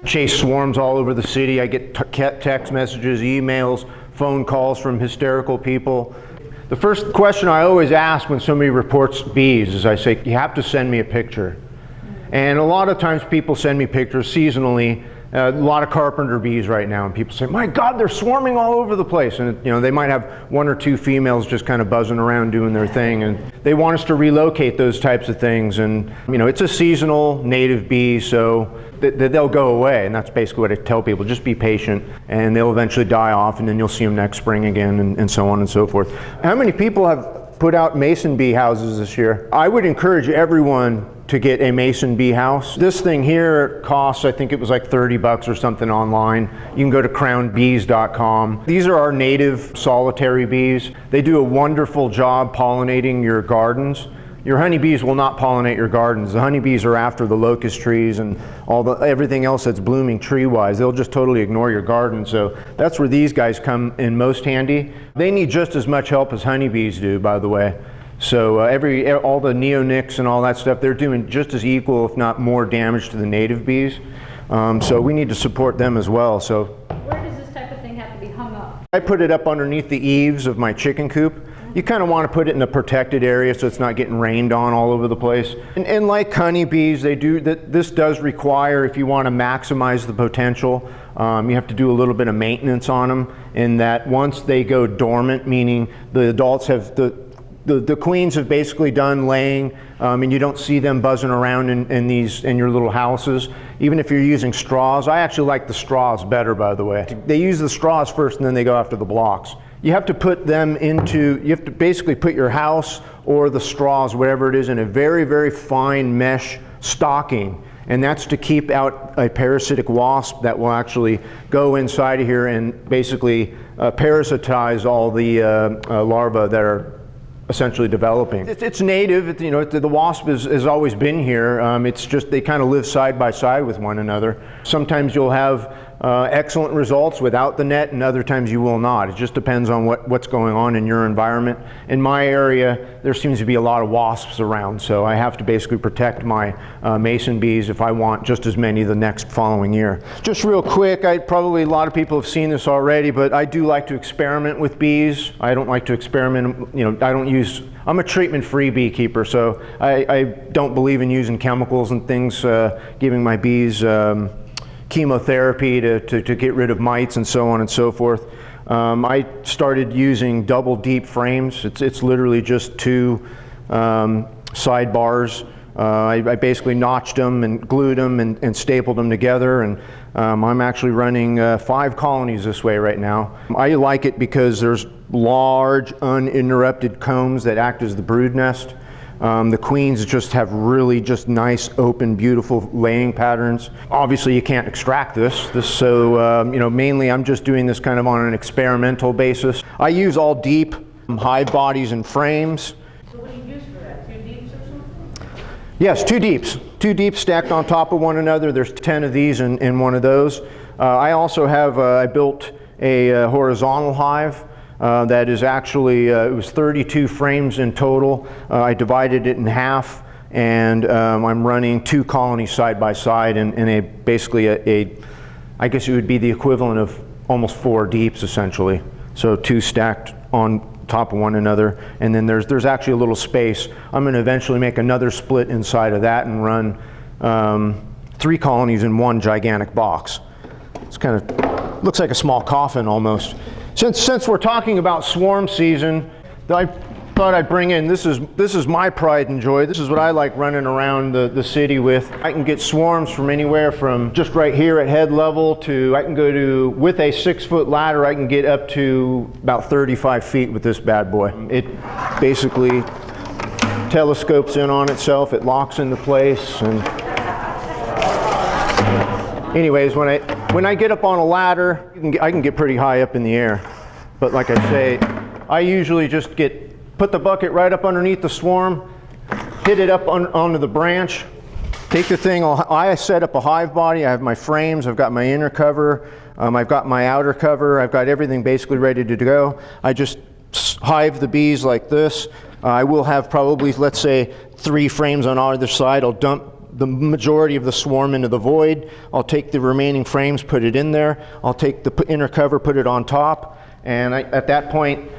chase swarms all over the city. I get text messages, emails, phone calls from hysterical people. The first question I always ask when somebody reports bees is I say, you have to send me a picture. And a lot of times people send me pictures seasonally. A lot of carpenter bees right now, and people say, my God, they're swarming all over the place. And you know, they might have one or two females just kind of buzzing around doing their thing, and they want us to relocate those types of things. And you know, it's a seasonal native bee, so they'll go away, and that's basically what I tell people. Just be patient, and they'll eventually die off, and then you'll see them next spring again, and so on and so forth. How many people have put out mason bee houses this year? I would encourage everyone to get a mason bee house. This thing here costs, I think it was like 30 bucks or something online. You can go to crownbees.com. These are our native solitary bees. They do a wonderful job pollinating your gardens. Your honeybees will not pollinate your gardens. The honeybees are after the locust trees and everything else that's blooming tree-wise. They'll just totally ignore your garden. So that's where these guys come in most handy. They need just as much help as honeybees do, by the way. So all the neonics and all that stuff, they're doing just as equal, if not more, damage to the native bees. So we need to support them as well. So where does this type of thing have to be hung up? I put it up underneath the eaves of my chicken coop. You kind of want to put it in a protected area so it's not getting rained on all over the place. And like honeybees, this does require, if you want to maximize the potential, you have to do a little bit of maintenance on them, in that once they go dormant, meaning the adults have the queens have basically done laying, and you don't see them buzzing around in your little houses. Even if you're using straws, I actually like the straws better, by the way. They use the straws first and then they go after the blocks. You have to put them you have to basically put your house or the straws, whatever it is, in a very, very fine mesh stocking. And that's to keep out a parasitic wasp that will actually go inside of here and basically parasitize all the larvae that are essentially developing. It's native, you know, the wasp has always been here. It's just they kind of live side by side with one another. Sometimes you'll have excellent results without the net, and other times you will not. It just depends on what's going on in your environment. In my area, there seems to be a lot of wasps around, so I have to basically protect my mason bees if I want just as many the next following year. Just real quick, probably a lot of people have seen this already, but I do like to experiment with bees. I don't like to experiment, you know, I'm a treatment-free beekeeper, so I don't believe in using chemicals and things, giving my bees chemotherapy to get rid of mites and so on and so forth. I started using double deep frames. It's literally just two sidebars. I basically notched them and glued them and stapled them together, and I'm actually running 5 colonies this way right now. I like it because there's large uninterrupted combs that act as the brood nest. The queens just have really just nice, open, beautiful laying patterns. Obviously, you can't extract this, so you know, mainly I'm just doing this kind of on an experimental basis. I use all deep hive bodies and frames. So what do you use for that? 2 deeps or something? Yes, 2 deeps. 2 deeps stacked on top of one another. There's 10 of these in one of those. I also have, I built a horizontal hive. That is actually, it was 32 frames in total. I divided it in half, and I'm running 2 colonies side by side in basically I guess it would be the equivalent of almost 4 deeps essentially. So 2 stacked on top of one another, and then there's actually a little space. I'm going to eventually make another split inside of that and run 3 colonies in one gigantic box. It's kind of looks like a small coffin almost. Since we're talking about swarm season, I thought I'd bring in, this is my pride and joy. This is what I like running around the city with. I can get swarms from anywhere from just right here at head level to, I can go to, with a 6-foot ladder, I can get up to about 35 feet with this bad boy. It basically telescopes in on itself, it locks into place, and anyways, when I get up on a ladder, I can get pretty high up in the air. But like I say, I usually just put the bucket right up underneath the swarm, hit it up onto the branch, take the thing, I set up a hive body, I have my frames, I've got my inner cover, I've got my outer cover, I've got everything basically ready to go. I just hive the bees like this. I will have probably, let's say, 3 frames on either side. I'll dump the majority of the swarm into the void. I'll take the remaining frames, put it in there. I'll take the inner cover, put it on top, and at that point,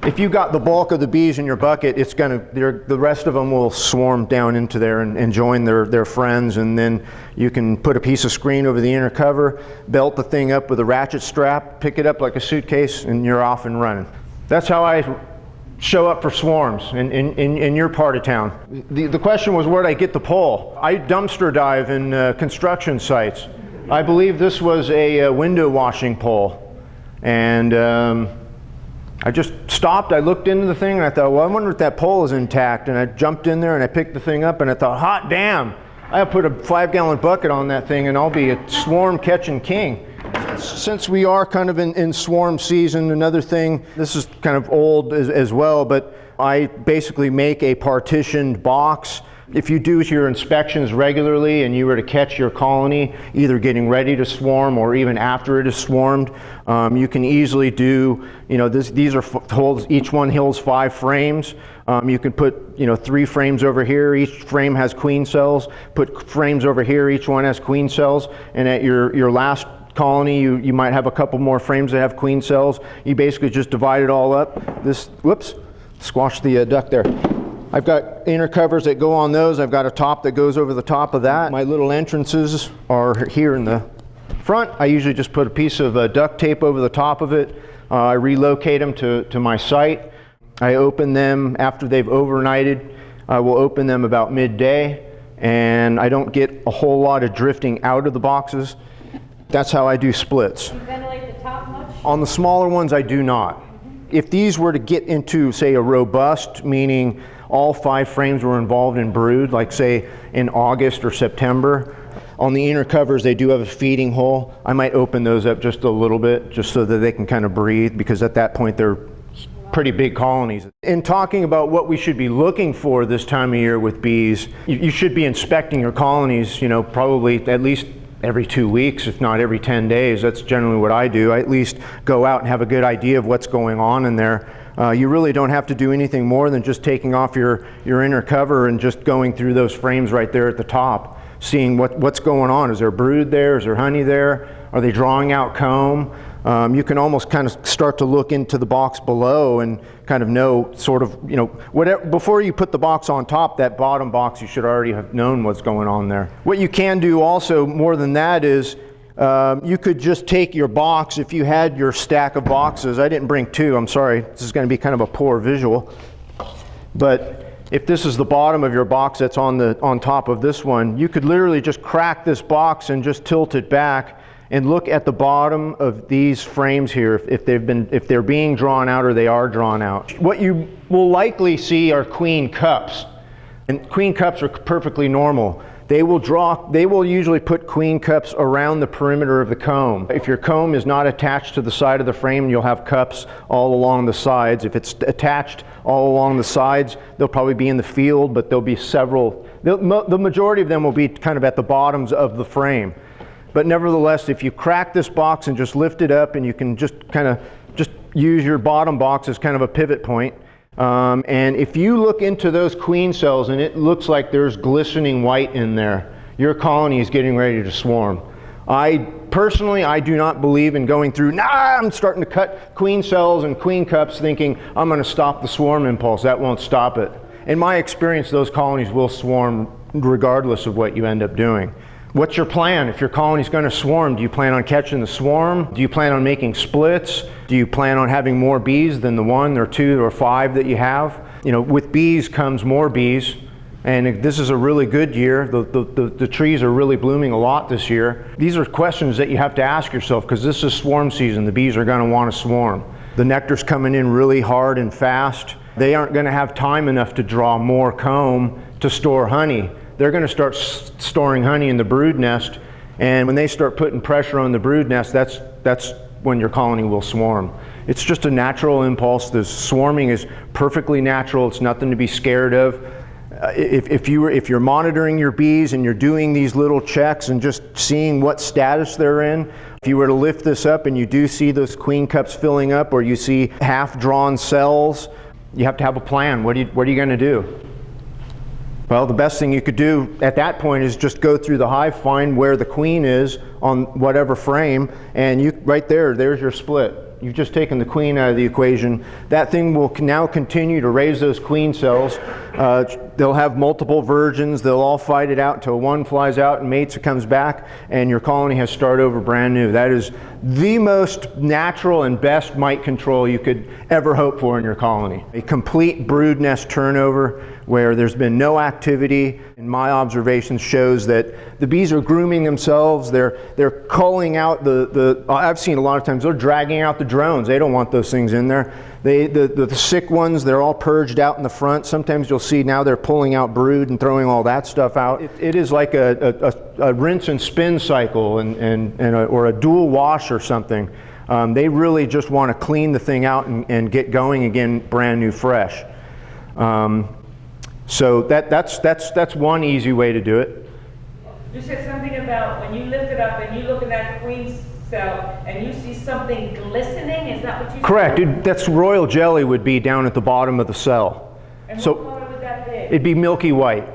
if you got the bulk of the bees in your bucket, it's the rest of them will swarm down into there and join their friends, and then you can put a piece of screen over the inner cover, belt the thing up with a ratchet strap, pick it up like a suitcase, and you're off and running. That's how I show up for swarms in your part of town. The question was, where'd I get the pole? I dumpster dive in construction sites. I believe this was a window washing pole, and I just stopped, I looked into the thing, and I thought, well, I wonder if that pole is intact. And I jumped in there and I picked the thing up, and I thought, hot damn, I put a 5-gallon bucket on that thing and I'll be a swarm catching king. Since we are kind of in swarm season, another thing, this is kind of old as well, but I basically make a partitioned box. If you do your inspections regularly and you were to catch your colony either getting ready to swarm or even after it is swarmed, you can easily do, these are holds, each one holds 5 frames. You can put, 3 frames over here, each frame has queen cells, put frames over here, each one has queen cells, and at your last colony, you might have a couple more frames that have queen cells. You basically just divide it all up. Whoops, squash the duck there. I've got inner covers that go on those. I've got a top that goes over the top of that. My little entrances are here in the front. I usually just put a piece of duct tape over the top of it. I relocate them to my site. I open them after they've overnighted. I will open them about midday, and I don't get a whole lot of drifting out of the boxes. That's how I do splits. Do you ventilate the top much? On the smaller ones, I do not. If these were to get into, say, a robust, meaning all 5 frames were involved in brood, like say in August or September, on the inner covers they do have a feeding hole. I might open those up just a little bit, just so that they can kind of breathe, because at that point they're pretty big colonies. In talking about what we should be looking for this time of year with bees, you should be inspecting your colonies, probably at least every 2 weeks, if not every 10 days. That's generally what I do. I at least go out and have a good idea of what's going on in there. You really don't have to do anything more than just taking off your inner cover and just going through those frames right there at the top, seeing what's going on. Is there brood there? Is there honey there? Are they drawing out comb? You can almost kind of start to look into the box below and kind of know sort of, whatever, before you put the box on top, that bottom box, you should already have known what's going on there. What you can do also more than that is you could just take your box, if you had your stack of boxes. I didn't bring 2, I'm sorry. This is going to be kind of a poor visual. But if this is the bottom of your box that's on top of this one, you could literally just crack this box and just tilt it back and look at the bottom of these frames here, if they're being drawn out or they are drawn out. What you will likely see are queen cups. And queen cups are perfectly normal. They will usually put queen cups around the perimeter of the comb. If your comb is not attached to the side of the frame, you'll have cups all along the sides. If it's attached all along the sides, they'll probably be in the field, but there'll be several. The majority of them will be kind of at the bottoms of the frame. But nevertheless, if you crack this box and just lift it up, and you can just kind of use your bottom box as kind of a pivot point. And if you look into those queen cells and it looks like there's glistening white in there, your colony is getting ready to swarm. Personally, I do not believe in going through, I'm starting to cut queen cells and queen cups thinking I'm going to stop the swarm impulse. That won't stop it. In my experience, those colonies will swarm regardless of what you end up doing. What's your plan? If your colony's going to swarm, do you plan on catching the swarm? Do you plan on making splits? Do you plan on having more bees than the 1 or 2 or 5 that you have? With bees comes more bees, and this is a really good year. The trees are really blooming a lot this year. These are questions that you have to ask yourself, because this is swarm season. The bees are going to want to swarm. The nectar's coming in really hard and fast. They aren't going to have time enough to draw more comb to store honey. They're going to start storing honey in the brood nest, and when they start putting pressure on the brood nest, that's when your colony will swarm. It's just a natural impulse. The swarming is perfectly natural. It's nothing to be scared of. If you're monitoring your bees and you're doing these little checks and just seeing what status they're in, if you were to lift this up and you do see those queen cups filling up, or you see half-drawn cells, you have to have a plan. What are you going to do? Well, the best thing you could do at that point is just go through the hive, find where the queen is on whatever frame, and you right there's your split. You've just taken the queen out of the equation. That thing will now continue to raise those queen cells. They'll have multiple virgins. They'll all fight it out until one flies out and mates and comes back, and your colony has started over brand new. That is the most natural and best mite control you could ever hope for in your colony. A complete brood nest turnover where there's been no activity. In my observations shows that the bees are grooming themselves. They're culling out I've seen a lot of times they're dragging out the drones. They don't want those things in there. The sick ones, they're all purged out in the front. Sometimes you'll see now they're pulling out brood and throwing all that stuff out. It is like a rinse and spin cycle or a dual wash or something. They really just want to clean the thing out and get going again brand new fresh. So that's one easy way to do it. You said something about when you lift it up and you look at that queen cell and you see something glistening. Is that what you said? Correct. That's royal jelly would be down at the bottom of the cell. And So what color would that be? it'd be milky white,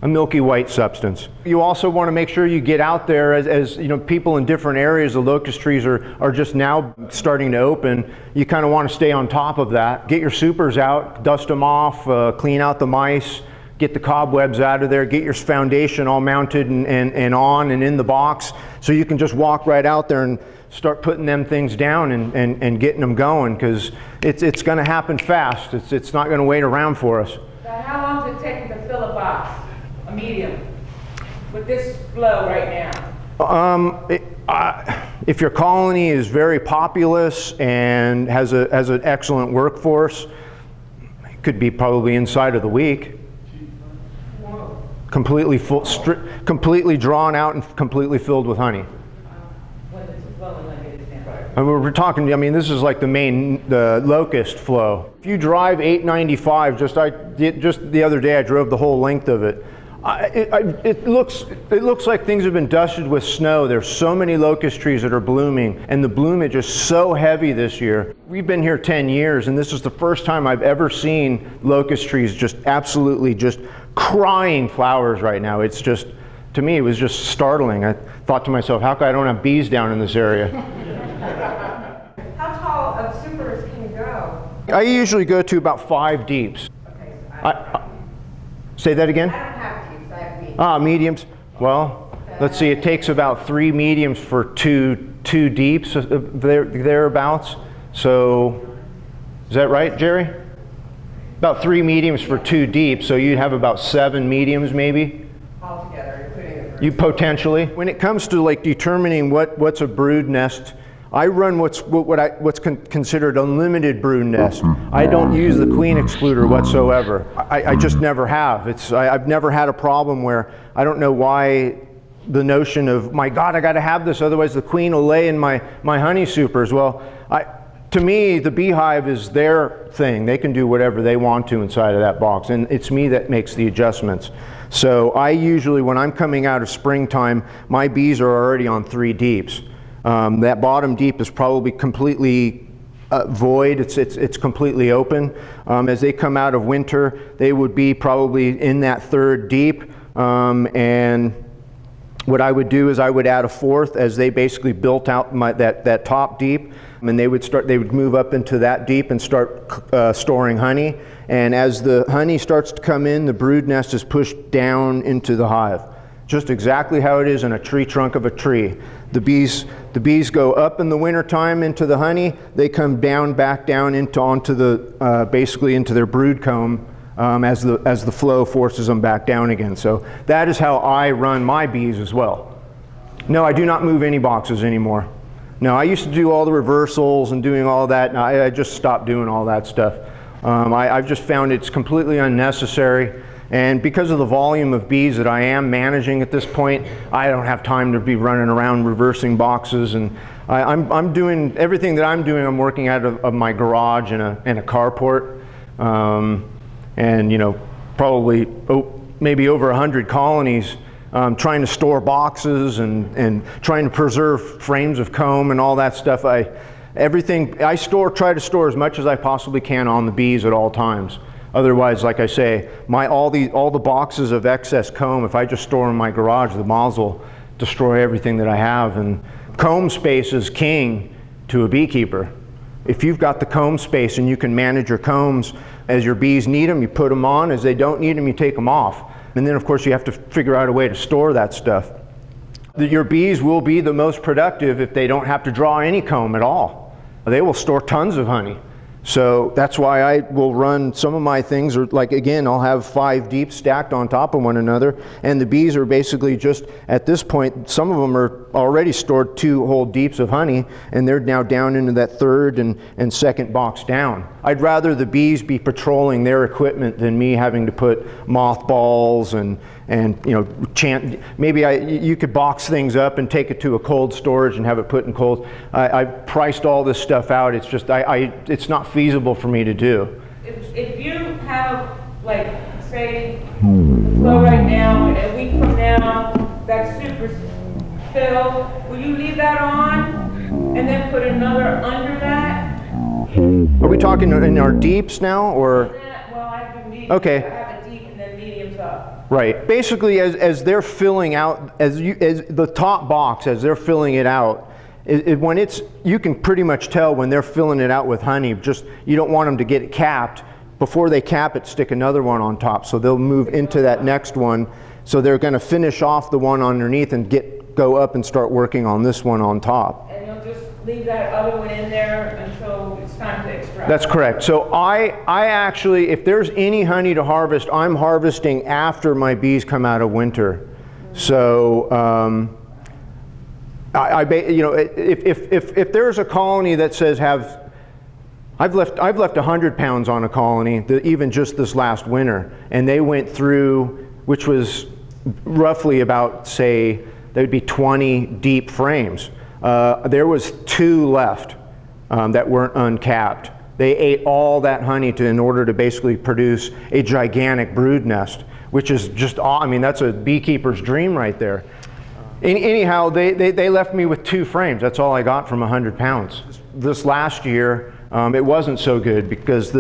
a milky white substance. You also want to make sure you get out there as you know, people in different areas, the locust trees are just now starting to open. You kind of want to stay on top of that. Get your supers out, dust them off, clean out the mice, get the cobwebs out of there, get your foundation all mounted and on and in the box so you can just walk right out there and start putting them things down and getting them going, because it's going to happen fast. It's not going to wait around for us. So how long does it take to fill a box, a medium, with this flow right now? If your colony is very populous and has an excellent workforce, it could be probably inside of the week. Completely full, completely drawn out and completely filled with honey. When it's flowing like it is now. And we're talking, I mean, this is like the locust flow. If you drive 895, just the other day I drove the whole length of it. It looks like things have been dusted with snow. There's so many locust trees that are blooming, and the bloomage is so heavy this year. We've been here 10 years, and this is the first time I've ever seen locust trees just absolutely just crying flowers right now. It's just, to me, it was just startling. I thought to myself, how come I don't have bees down in this area? How tall of supers can you go? I usually go to about 5 deeps. Okay, so Say that again? I don't have deeps, I have mediums. Mediums. Well, let's see, it takes about 3 mediums for two deeps, thereabouts. So, is that right, Jerry? About 3 mediums for 2 deeps, so you'd have about 7 mediums maybe? Altogether, including the You potentially. When it comes to like determining what's a brood nest, I run what's considered a limited brood nest. I don't use the queen excluder whatsoever. I just never have. I've never had a problem where I don't know why the notion of, my God, I got to have this, otherwise the queen will lay in my honey supers. Well, to me, the beehive is their thing. They can do whatever they want to inside of that box, and it's me that makes the adjustments. So I usually, when I'm coming out of springtime, my bees are already on 3 deeps. That bottom deep is probably completely void. It's completely open. As they come out of winter, they would be probably in that 3rd deep. And what I would do is I would add a 4th as they basically built out that top deep, and they would move up into that deep and start storing honey. And as the honey starts to come in, the brood nest is pushed down into the hive. Just exactly how it is in a tree trunk of a tree. The bees go up in the wintertime into the honey. They come back down basically into their brood comb as the flow forces them back down again. So that is how I run my bees as well. No, I do not move any boxes anymore. No, I used to do all the reversals and doing all that, and I just stopped doing all that stuff. I've just found it's completely unnecessary. And because of the volume of bees that I am managing at this point, I don't have time to be running around reversing boxes. And I'm doing everything that I'm doing. I'm working out of my garage and a carport, and you know, probably maybe over 100 colonies. Trying to store boxes and trying to preserve frames of comb and all that stuff. Try to store as much as I possibly can on the bees at all times. Otherwise, like I say, all the boxes of excess comb, if I just store in my garage, the moths will destroy everything that I have. And comb space is king to a beekeeper. If you've got the comb space and you can manage your combs as your bees need them, you put them on. As they don't need them, you take them off. And then of course you have to figure out a way to store that stuff. Your bees will be the most productive if they don't have to draw any comb at all. They will store tons of honey. So that's why I will run some of my things, or like again, I'll have 5 deep stacked on top of one another, and the bees are basically just, at this point, some of them are already stored 2 whole deeps of honey, and they're now down into that 3rd and 2nd box down. I'd rather the bees be patrolling their equipment than me having to put mothballs and you know, maybe you could box things up and take it to a cold storage and have it put in cold. I've priced all this stuff out. It's just, it's not feasible for me to do. If you have, like, say, the flow right now, and a week from now, that super fill, will you leave that on and then put another under that? Are we talking in our deeps now, or? Well, I do medium. Okay. I have a deep and then mediums up. Right. Basically, as they're filling out, as the top box, as they're filling it out, when it's, you can pretty much tell when they're filling it out with honey. Just, you don't want them to get it capped. Before they cap it, stick another one on top. So they'll move into that next one. So they're going to finish off the one underneath and go up and start working on this one on top. And you'll just leave that other one in there until it's time to extract. That's correct. So I actually, if there's any honey to harvest, I'm harvesting after my bees come out of winter. So you know, if there's a colony that says I've left 100 pounds on a colony, even just this last winter, and they went through, which was roughly about, say, there'd be 20 deep frames. There was 2 left that weren't uncapped. They ate all that honey in order to basically produce a gigantic brood nest, which is just, I mean, that's a beekeeper's dream right there. Anyhow, they left me with 2 frames. That's all I got from 100 pounds. This last year, it wasn't so good because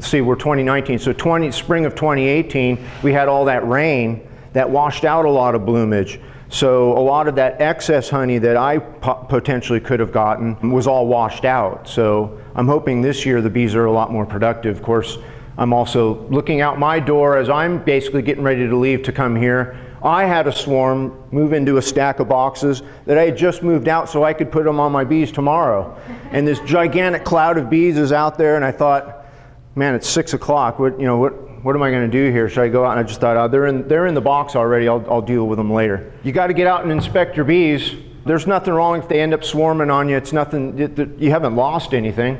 see, we're 2019, so spring of 2018, we had all that rain that washed out a lot of bloomage. So a lot of that excess honey that I potentially could have gotten was all washed out. So I'm hoping this year the bees are a lot more productive. Of course, I'm also looking out my door as I'm basically getting ready to leave to come here. I had a swarm move into a stack of boxes that I had just moved out so I could put them on my bees tomorrow. And this gigantic cloud of bees is out there, and I thought, man, it's 6 o'clock. What am I going to do here? Should I go out? And I just thought, oh, they're in the box already. I'll deal with them later. You got to get out and inspect your bees. There's nothing wrong if they end up swarming on you. It's nothing. You haven't lost anything.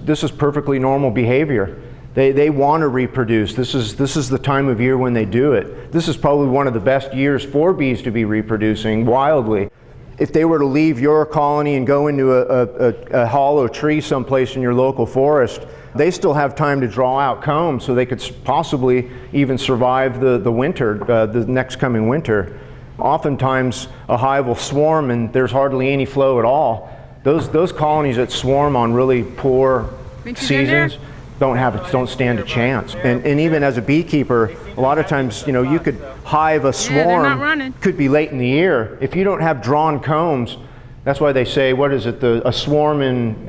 This is perfectly normal behavior. They want to reproduce. This is the time of year when they do it. This is probably one of the best years for bees to be reproducing wildly. If they were to leave your colony and go into a hollow tree someplace in your local forest, they still have time to draw out comb so they could possibly even survive the winter, the next coming winter. Oftentimes a hive will swarm and there's hardly any flow at all. Those colonies that swarm on really poor seasons don't stand a chance. And even as a beekeeper, a lot of times, you could hive a swarm, could be late in the year. If you don't have drawn combs, that's why they say, what is it, a swarm in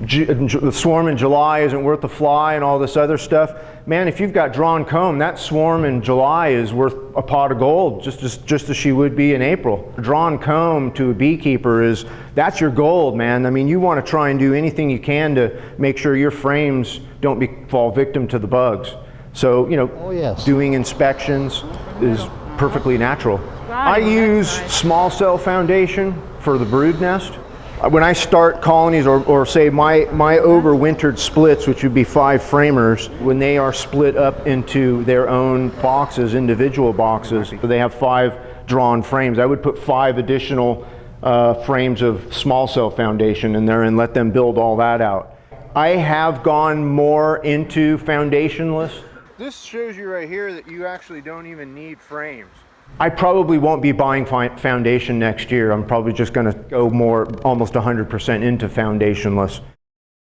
the swarm in July isn't worth a fly and all this other stuff. Man, if you've got drawn comb, that swarm in July is worth a pot of gold, just as she would be in April. Drawn comb to a beekeeper that's your gold, man. I mean, you want to try and do anything you can to make sure your frames don't fall victim to the bugs. So, doing inspections is perfectly natural. I use small cell foundation for the brood nest. When I start colonies, or say my overwintered splits, which would be 5 framers, when they are split up into their own boxes, individual boxes, they have 5 drawn frames. I would put 5 additional frames of small cell foundation in there and let them build all that out. I have gone more into foundationless. This shows you right here that you actually don't even need frames. I probably won't be buying foundation next year. I'm probably just going to go more, almost 100% into foundationless.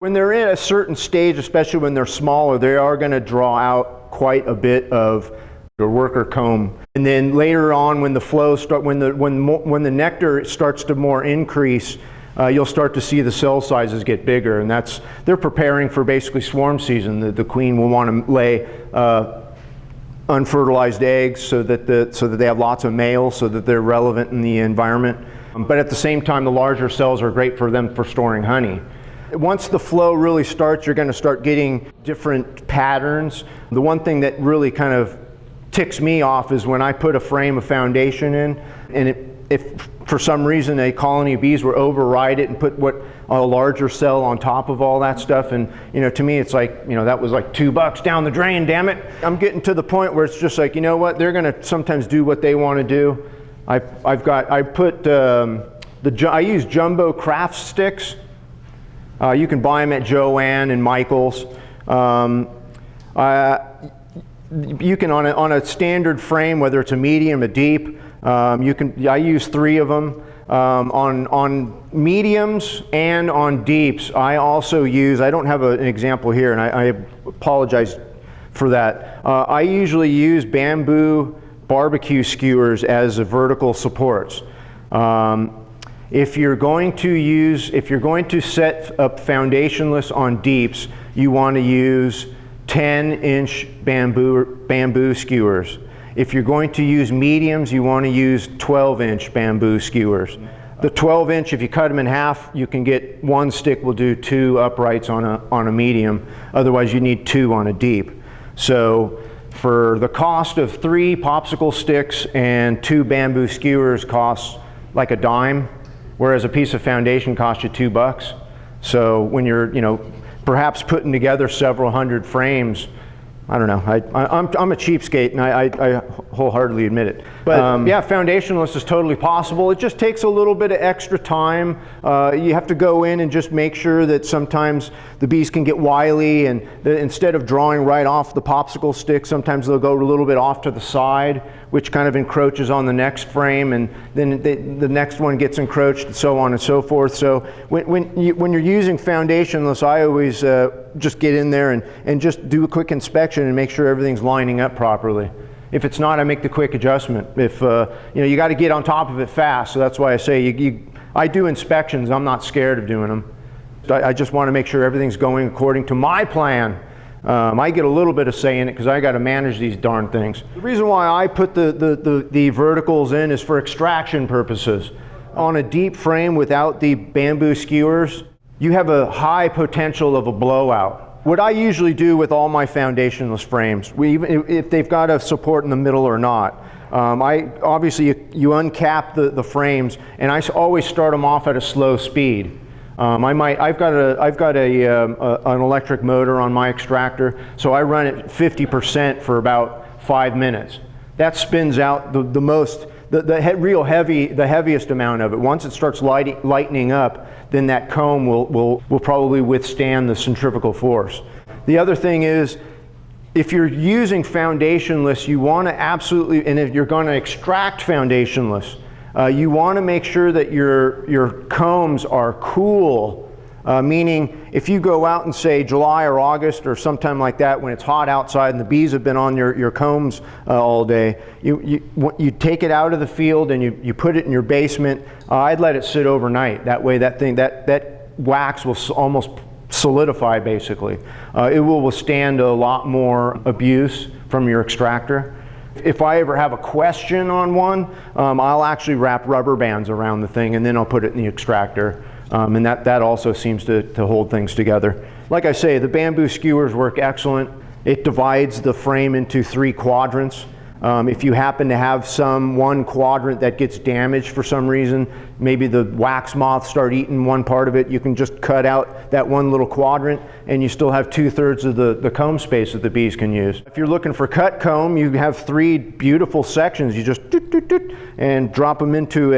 When they're in a certain stage, especially when they're smaller, they are going to draw out quite a bit of the worker comb. And then later on, when the flow when the nectar starts to more increase, you'll start to see the cell sizes get bigger, and they're preparing for basically swarm season. The queen will want to lay unfertilized eggs so that they have lots of males, so that they're relevant in the environment. But at the same time, the larger cells are great for them for storing honey. Once the flow really starts, you're going to start getting different patterns. The one thing that really kind of ticks me off is when I put a frame of foundation in, and if for some reason a colony of bees were override it and put a larger cell on top of all that stuff, and to me it's like, that was like $2 down the drain, damn it. I'm getting to the point where it's just like, you know what, they're going to sometimes do what they want to do. I use jumbo craft sticks. You can buy them at Joann and Michael's. You can on a standard frame, whether it's a medium, a deep. I use 3 of them. On mediums and on deeps, I also use. I don't have an example here, and I apologize for that. I usually use bamboo barbecue skewers as vertical supports. If you're going to set up foundationless on deeps, you want to use 10-inch bamboo skewers. If you're going to use mediums, you want to use 12-inch bamboo skewers. The 12-inch, if you cut them in half, you can get 1 stick will do 2 uprights on a medium. Otherwise, you need 2 on a deep. So for the cost of 3 popsicle sticks and 2 bamboo skewers costs like a dime, whereas a piece of foundation costs you $2. So when you're, perhaps putting together several hundred frames, I don't know. I'm a cheapskate, and I wholeheartedly admit it. But yeah, foundationless is totally possible. It just takes a little bit of extra time. You have to go in and just make sure that sometimes the bees can get wily, and instead of drawing right off the popsicle stick, sometimes they'll go a little bit off to the side, which kind of encroaches on the next frame, and then the next one gets encroached, and so on and so forth. So when you're using foundationless, I always just get in there and just do a quick inspection and make sure everything's lining up properly. If it's not, I make the quick adjustment. If you got to get on top of it fast, so that's why I say I do inspections. I'm not scared of doing them. I just want to make sure everything's going according to my plan. I get a little bit of say in it because I got to manage these darn things. The reason why I put the verticals in is for extraction purposes. On a deep frame without the bamboo skewers, you have a high potential of a blowout. What I usually do with all my foundationless frames, even if they've got a support in the middle or not, obviously you uncap the frames, and I always start them off at a slow speed. I've got an electric motor on my extractor, so I run it 50% for about 5 minutes. That spins out the heaviest amount of it. Once it starts lightening up, then that comb will probably withstand the centrifugal force. The other thing is, if you're using foundationless, you want to absolutely, and if you're going to extract foundationless, you want to make sure that your combs are cool, meaning if you go out in, say, July or August or sometime like that when it's hot outside and the bees have been on your combs all day, you take it out of the field and you put it in your basement. I'd let it sit overnight. That way that wax will almost solidify, basically. It will withstand a lot more abuse from your extractor. If I ever have a question on one, I'll actually wrap rubber bands around the thing and then I'll put it in the extractor. And that also seems to hold things together. Like I say, the bamboo skewers work excellent. It divides the frame into 3 quadrants. If you happen to have one quadrant that gets damaged for some reason, maybe the wax moths start eating one part of it, you can just cut out that one little quadrant and you still have 2/3 of the comb space that the bees can use. If you're looking for cut comb, you have 3 beautiful sections. You just and drop them into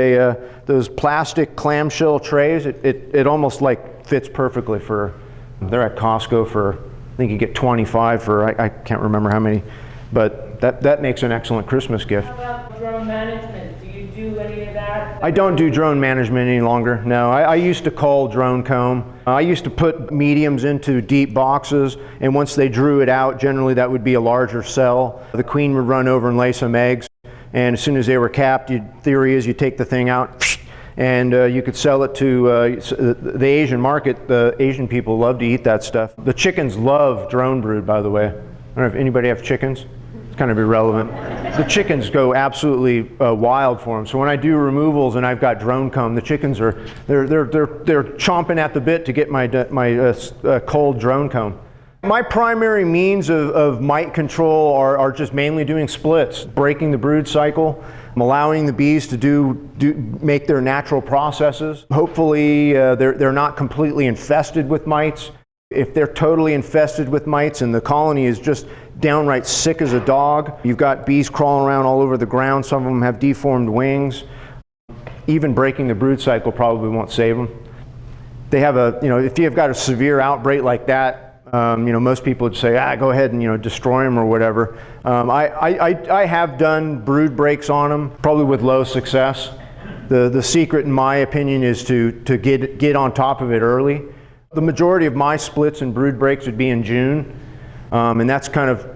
those plastic clamshell trays. It almost like fits perfectly for, they're at Costco for, I think you get 25 for, I can't remember how many, but that makes an excellent Christmas gift. How about drone management? Do you do any of that? I don't do drone management any longer. No, I used to cull drone comb. I used to put mediums into deep boxes, and once they drew it out, generally that would be a larger cell. The queen would run over and lay some eggs, and as soon as they were capped, theory is you take the thing out, and you could sell it to the Asian market. The Asian people love to eat that stuff. The chickens love drone brood, by the way. I don't know if anybody have chickens. It's kind of irrelevant. The chickens go absolutely wild for them. So when I do removals and I've got drone comb, the chickens are they're chomping at the bit to get my cold drone comb. My primary means of mite control are just mainly doing splits, breaking the brood cycle, allowing the bees to make their natural processes. Hopefully they're not completely infested with mites. If they're totally infested with mites and the colony is just downright sick as a dog, you've got bees crawling around all over the ground, some of them have deformed wings. Even breaking the brood cycle probably won't save them. They have if you've got a severe outbreak like that, most people would say, go ahead and destroy them or whatever. I have done brood breaks on them, probably with low success. The secret, in my opinion, is to get on top of it early. The majority of my splits and brood breaks would be in June, and that's kind of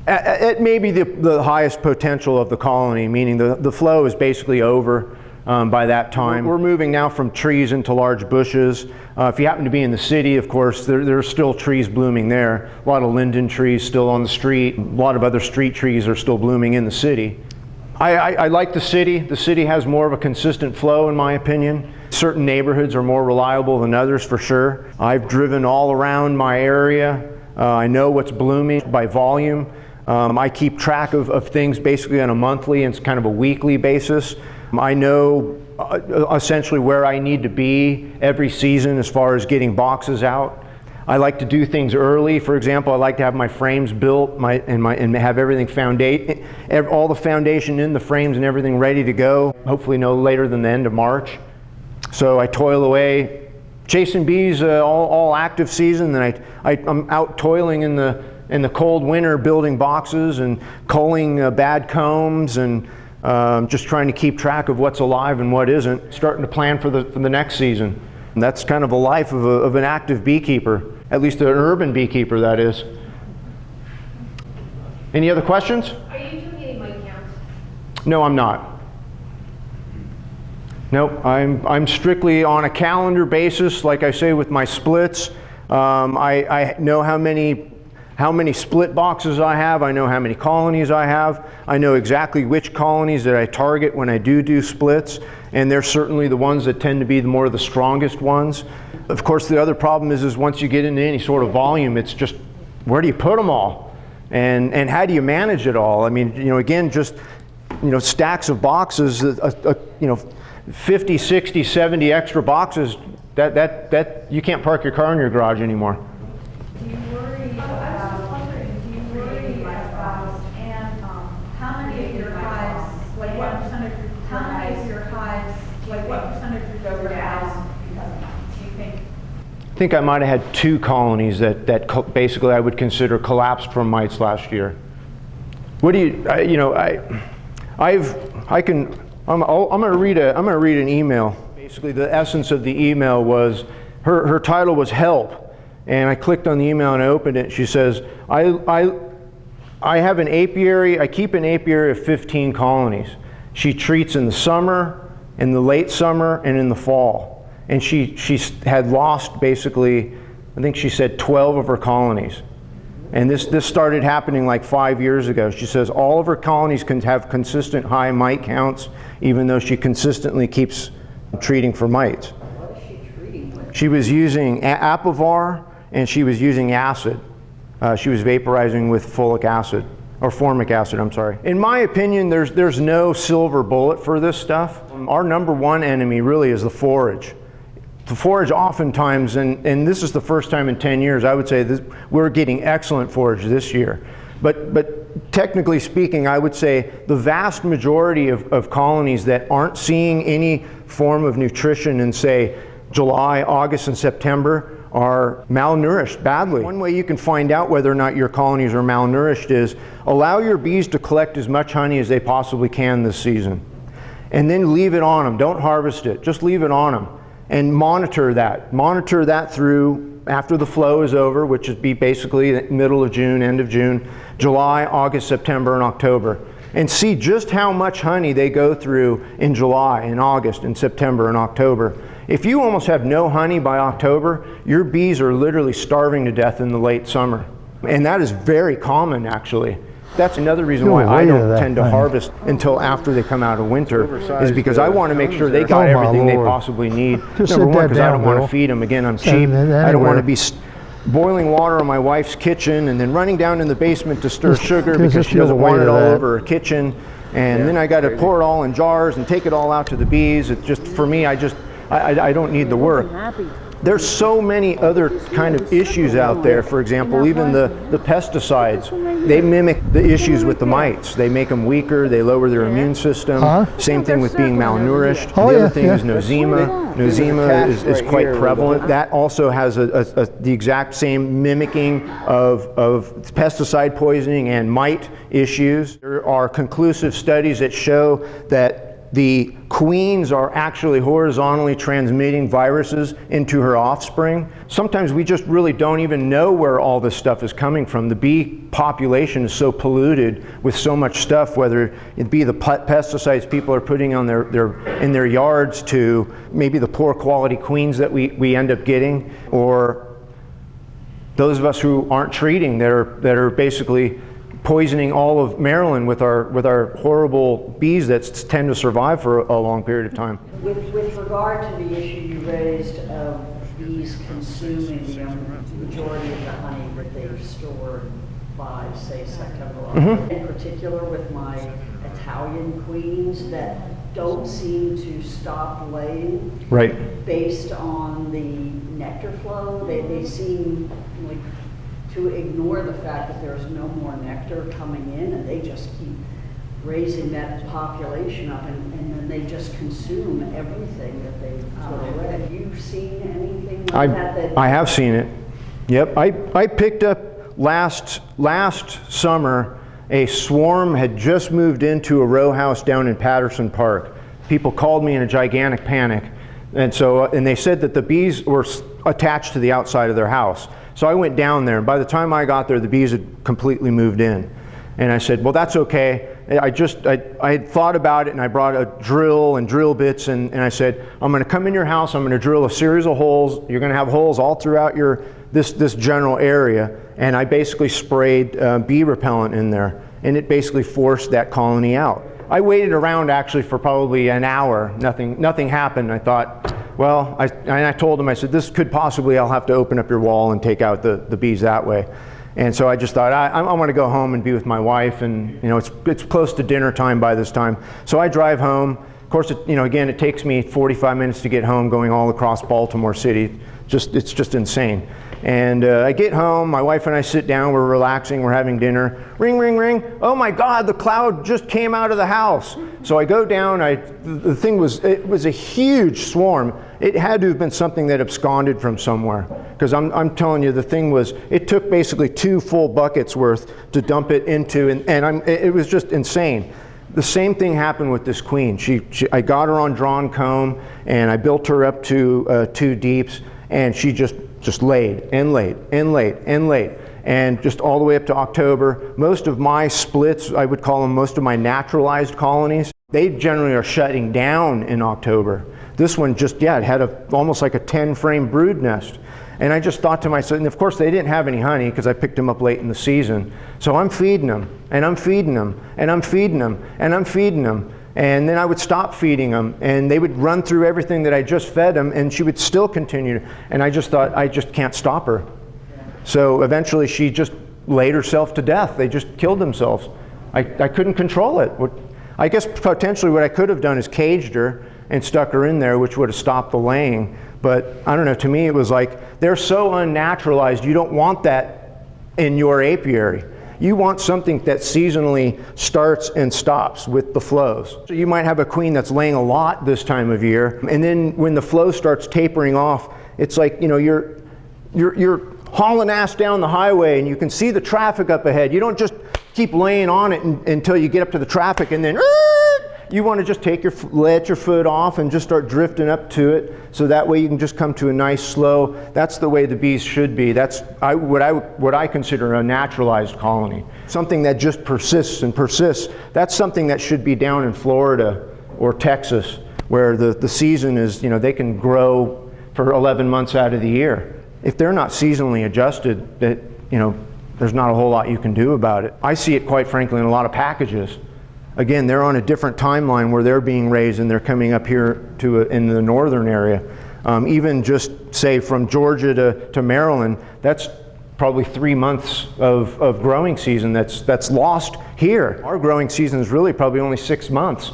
at maybe the highest potential of the colony, meaning the flow is basically over by that time. We're moving now from trees into large bushes. If you happen to be in the city, of course, there's still trees blooming there. A lot of linden trees still on the street. A lot of other street trees are still blooming in the city. I like the city. The city has more of a consistent flow, in my opinion. Certain neighborhoods are more reliable than others, for sure. I've driven all around my area. I know what's blooming by volume. I keep track of things basically on a monthly and kind of a weekly basis. I know essentially where I need to be every season as far as getting boxes out. I like to do things early. For example, I like to have my frames built and have everything all the foundation in the frames and everything ready to go, hopefully no later than the end of March. So I toil away chasing bees all active season, and I'm out toiling in the cold winter building boxes and culling bad combs and just trying to keep track of what's alive and what isn't, starting to plan for the next season. And that's kind of a life of an active beekeeper, at least an urban beekeeper, that is. Any other questions? Are you doing any mite counts? No, I'm not. Nope, I'm strictly on a calendar basis, like I say with my splits. I know how many split boxes I have. I know how many colonies I have. I know exactly which colonies that I target when I do splits, and they're certainly the ones that tend to be the strongest ones. Of course, the other problem is once you get into any sort of volume, it's just where do you put them all, and how do you manage it all? I mean, again, just stacks of boxes, 50, 60, 70 extra boxes. That you can't park your car in your garage anymore. Do you worry about, and how many of your hives, like what percentage of your hives, like what percentage of your hives do you think? I think I might have had 2 colonies that basically I would consider collapsed from mites last year. What do you, I'm going to read an email. Basically, the essence of the email was, her title was Help, and I clicked on the email and I opened it. She says, I have an apiary. I keep an apiary of 15 colonies. She treats in the summer, in the late summer, and in the fall. And she had lost basically, I think she said 12 of her colonies. And this started happening like 5 years ago. She says all of her colonies can have consistent high mite counts, even though she consistently keeps treating for mites. What is she treating with? She was using Apivar, and she was using acid. She was vaporizing with formic acid, I'm sorry. In my opinion, there's no silver bullet for this stuff. Our number one enemy really is the forage. The forage oftentimes, and this is the first time in 10 years, I would say we're getting excellent forage this year. But technically speaking, I would say the vast majority of colonies that aren't seeing any form of nutrition in, say, July, August, and September are malnourished badly. One way you can find out whether or not your colonies are malnourished is allow your bees to collect as much honey as they possibly can this season. And then leave it on them. Don't harvest it. Just leave it on them. and monitor that. Monitor that through after the flow is over, which would be basically the middle of June, end of June, July, August, September, and October. And see just how much honey they go through in July and August and September and October. If you almost have no honey by October, your bees are literally starving to death in the late summer. And that is very common, actually. That's another reason why I don't tend to harvest until after they come out of winter, is because I want to make sure they got everything they possibly need. Number one, because I don't want to feed them. Again, I'm cheap. I don't want to be boiling water in my wife's kitchen and then running down in the basement to stir sugar because she doesn't want it all over her kitchen. And then I got to pour it all in jars and take it all out to the bees. It's just, for me, I don't need the work. There's so many other kind of issues out there. For example, even the pesticides, they mimic the issues with the mites. They make them weaker, they lower their immune system. Same thing with being malnourished. The other thing is nosema. Nosema is quite prevalent. That also has the exact same mimicking of pesticide poisoning and mite issues. There are conclusive studies that show that the queens are actually horizontally transmitting viruses into her offspring. Sometimes we just really don't even know where all this stuff is coming from. The bee population is so polluted with so much stuff, whether it be the pesticides people are putting on in their yards, to maybe the poor quality queens that we end up getting, or those of us who aren't treating, that are basically poisoning all of Maryland with our horrible bees that tend to survive for a long period of time. With regard to the issue you raised of bees consuming the majority of the honey that they store by, say, September, October, in particular with my Italian queens that don't seem to stop laying, right, based on the nectar flow. They seem like to ignore the fact that there's no more nectar coming in, and they just keep raising that population up, and then they just consume everything that they put away. Have you seen anything like that? I have seen it. Yep, I picked up last summer, a swarm had just moved into a row house down in Patterson Park. People called me in a gigantic panic, and they said that the bees were attached to the outside of their house. So I went down there, and by the time I got there, the bees had completely moved in. And I said, well, that's okay. I had thought about it, and I brought a drill and drill bits, and I said, I'm going to come in your house, I'm going to drill a series of holes. You're going to have holes all throughout this general area. And I basically sprayed bee repellent in there, and it basically forced that colony out. I waited around actually for probably an hour. Nothing happened. I thought, well, I told him, I said, this could possibly, I'll have to open up your wall and take out the bees that way. And so I just thought, I want to go home and be with my wife, and it's close to dinner time by this time. So I drive home. Of course, again, it takes me 45 minutes to get home, going all across Baltimore City. It's just insane. And I get home, my wife and I sit down, we're relaxing, we're having dinner. Ring, ring, ring. Oh my God, the cloud just came out of the house. So I go down, the thing was a huge swarm. It had to have been something that absconded from somewhere. Because I'm telling you, the thing was, it took basically 2 full buckets worth to dump it into, and it was just insane. The same thing happened with this queen. I got her on drawn comb, and I built her up to 2 deeps, and she just laid and laid and laid and laid, and just all the way up to October. Most of my splits, I would call them most of my naturalized colonies, they generally are shutting down in October. This one just, it had almost like a 10-frame brood nest. And I just thought to myself, and of course they didn't have any honey because I picked them up late in the season. So I'm feeding them, and I'm feeding them, and I'm feeding them, and I'm feeding them. And then I would stop feeding them, and they would run through everything that I just fed them, and she would still continue. And I just thought, I just can't stop her. So eventually she just laid herself to death. They just killed themselves. I couldn't control it. I guess potentially what I could have done is caged her and stuck her in there, which would have stopped the laying. But I don't know, to me it was like, they're so unnaturalized, you don't want that in your apiary. You want something that seasonally starts and stops with the flows. So you might have a queen that's laying a lot this time of year, and then when the flow starts tapering off, it's like, you're hauling ass down the highway and you can see the traffic up ahead. You don't just keep laying on it until you get up to the traffic, and then you want to just let your foot off and just start drifting up to it, so that way you can just come to a nice slow. That's the way the bees should be. That's what I consider a naturalized colony. Something that just persists and persists. That's something that should be down in Florida or Texas, where the season is, they can grow for 11 months out of the year. If they're not seasonally adjusted, there's not a whole lot you can do about it. I see it, quite frankly, in a lot of packages. Again, they're on a different timeline where they're being raised and they're coming up here in the northern area. Even just say from Georgia to Maryland, that's probably 3 months of growing season that's lost here. Our growing season is really probably only 6 months.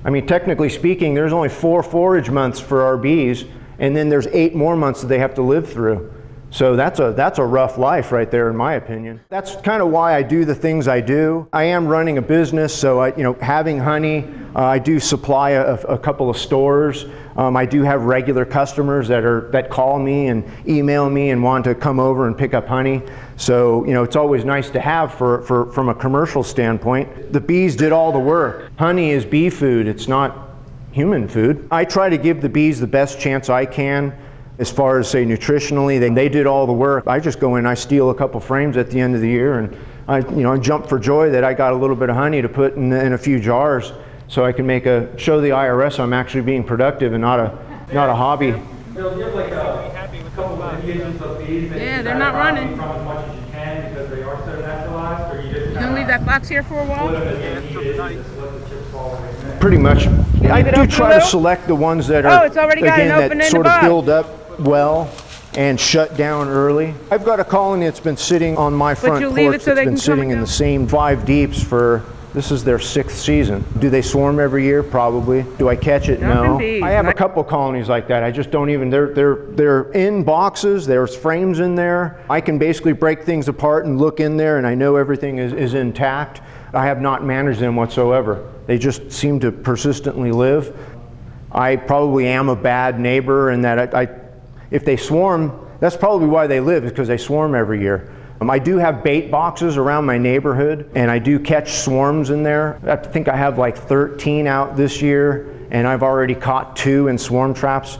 I mean, technically speaking, there's only 4 forage months for our bees, and then there's 8 more months that they have to live through. So that's a rough life right there, in my opinion. That's kind of why I do the things I do. I am running a business, so having honey, I do supply a couple of stores. I do have regular customers that call me and email me and want to come over and pick up honey. So it's always nice to have from a commercial standpoint. The bees did all the work. Honey is bee food. It's not human food. I try to give the bees the best chance I can. As far as, say, nutritionally, they did all the work. I just go in, I steal a couple frames at the end of the year, and I jump for joy that I got a little bit of honey to put in a few jars, so I can show the IRS I'm actually being productive and not a hobby. Bill, you have like a couple of lineages of bees that Yeah, they're not running. from as much as you can because they are so naturalized, or you just You gonna leave that box here for a while? split them as they needed and just let the chips fall right there? Pretty much. I leave it do open a try to little? select the ones that are, Oh, it's already got an again, opening that in sort the of bottom. build up well and shut down early. I've got a colony that's been sitting on my front you leave it porch so they that's been can come sitting and in go? the same 5 deeps for, this is their 6th season. Do they swarm every year? Probably. Do I catch it? Jumping No. bees, I have a right? couple colonies like that. I just don't even, they're in boxes, there's frames in there. I can basically break things apart and look in there and I know everything is intact. I have not managed them whatsoever. They just seem to persistently live. I probably am a bad neighbor in that if they swarm, that's probably why they live, is because they swarm every year. I do have bait boxes around my neighborhood, and I do catch swarms in there. I think I have like 13 out this year, and I've already caught 2 in swarm traps.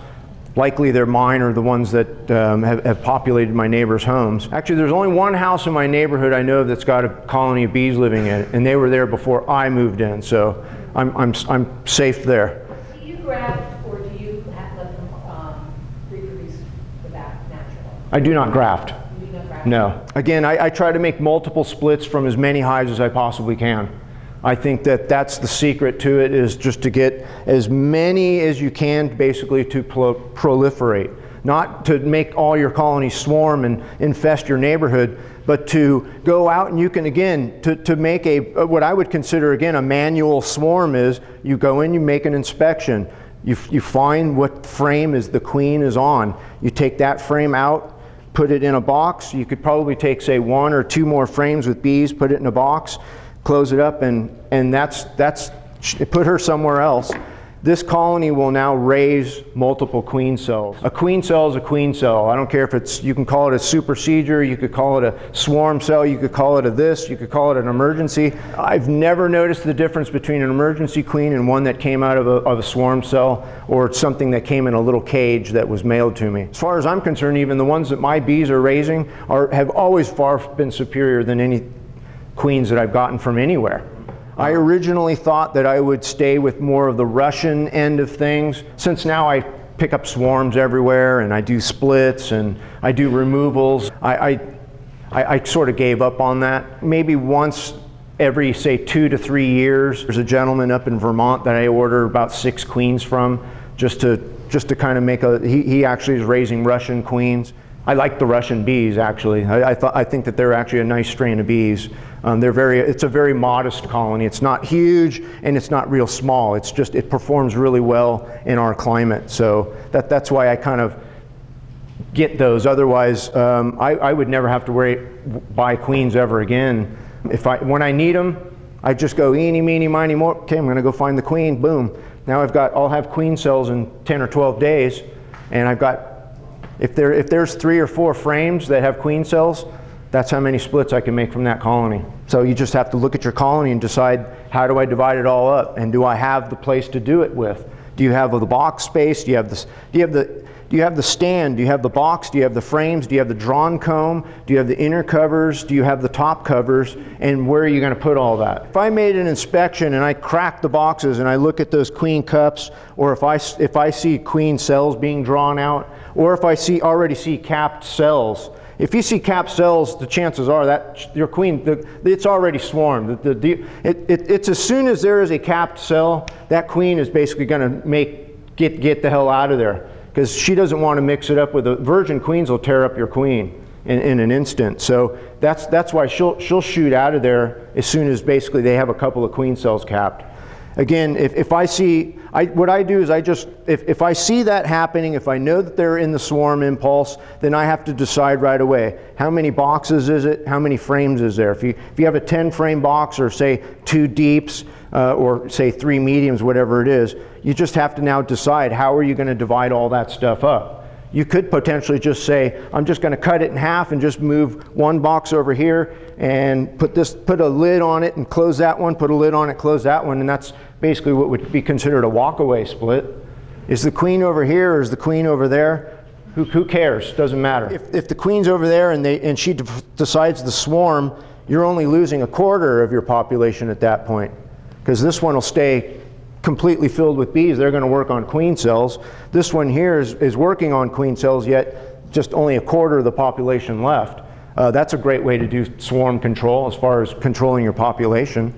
Likely they're mine or the ones that have populated my neighbors' homes. Actually, there's only one house in my neighborhood I know of that's got a colony of bees living in it, and they were there before I moved in, so I'm safe there. Do you graft or do you let them reproduce without natural? I do not graft. You do not graft? No. Again, I try to make multiple splits from as many hives as I possibly can. I think that's the secret to it, is just to get as many as you can basically to proliferate. Not to make all your colonies swarm and infest your neighborhood, but to go out and you can, again, to make what I would consider, again, a manual swarm is, you go in, you make an inspection. You find what frame the queen is on. You take that frame out, put it in a box. You could probably take, say, 1 or 2 more frames with bees, put it in a box, close it up, and that's put her somewhere else. This colony will now raise multiple queen cells. A queen cell is a queen cell. I don't care if you can call it a supersedure, you could call it a swarm cell, you could call it you could call it an emergency. I've never noticed the difference between an emergency queen and one that came out of a swarm cell, or something that came in a little cage that was mailed to me. As far as I'm concerned, even the ones that my bees are raising have always far been superior than any queens that I've gotten from anywhere. I originally thought that I would stay with more of the Russian end of things. Since now I pick up swarms everywhere and I do splits and I do removals, I sort of gave up on that. Maybe once every, say, 2 to 3 years, there's a gentleman up in Vermont that I order about 6 queens from, just to kind of make he actually is raising Russian queens. I like the Russian bees, actually. I think that they're actually a nice strain of bees. It's a very modest colony. It's not huge and it's not real small. It's just, it performs really well in our climate. So that's why I kind of get those. Otherwise, I would never have to buy queens ever again. When I need them, I just go eeny, meeny, miny, mo. Okay, I'm gonna go find the queen, boom. Now I'll have queen cells in 10 or 12 days, and I've got, if there's 3 or 4 frames that have queen cells, That's how many splits I can make from that colony. So you just have to look at your colony and decide, how do I divide it all up? And do I have the place to do it with? Do you have the box space? Do you have the stand? Do you have the box? Do you have the frames? Do you have the drawn comb? Do you have the inner covers? Do you have the top covers? And where are you going to put all that? If I made an inspection and I crack the boxes and I look at those queen cups, or if I see queen cells being drawn out, or if I already see capped cells. If you see capped cells, the chances are that your queen, it's already swarmed. It's as soon as there is a capped cell, that queen is basically going to get the hell out of there, because she doesn't want to mix it up with virgin queens will tear up your queen in an instant. So that's why she'll shoot out of there as soon as basically they have a couple of queen cells capped. Again, if I see, what I do is if I see that happening, if I know that they're in the swarm impulse, then I have to decide right away, how many boxes is it, how many frames is there? If you have a 10-frame box, or say 2 deeps, or say 3 mediums, whatever it is, you just have to now decide, how are you going to divide all that stuff up? You could potentially just say, I'm just going to cut it in half and just move one box over here and put a lid on it and close that one, put a lid on it, close that one, and that's basically what would be considered a walkaway split. Is the queen over here or is the queen over there? Who cares? Doesn't matter. If the queen's over there and she decides to swarm, you're only losing 1/4 of your population at that point, because this one will stay completely filled with bees. They're going to work on queen cells. This one here is working on queen cells, yet just only 1/4 of the population left. That's a great way to do swarm control as far as controlling your population.